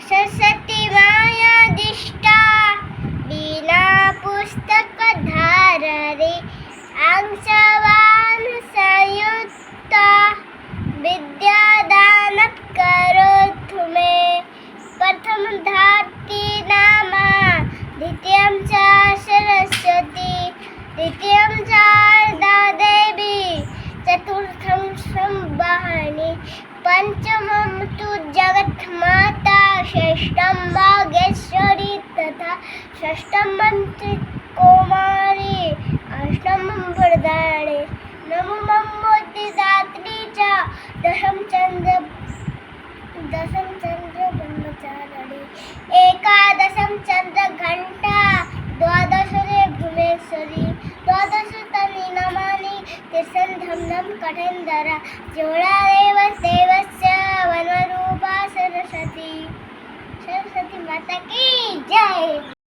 सरस्वती मायादिष्टा बीना पुस्तकधार रे अंशवान संयुक्ता विद्यादान करो तुम्हें प्रथम धात्री नामा द्वितीयं च सरस्वती तृतीयं च शारदा देवी चतुर्थं संवाहनी पंचमं तु जगन्माता षष्ठं वागेश्वरी तथा षष्ठं कौमारी अष्टमं वरदायिनी नवमं मोक्षदात्री च दशम चंद्र ब्रह्मचारिणी एकादशं चंद्रघंटा द्वादशे भुवनेश्वरी द्वादशतनी नमानि तिसन्धं कठेन्दरा जोड़ादेव देवस्य वनरूपा सरस्वती माता की जय।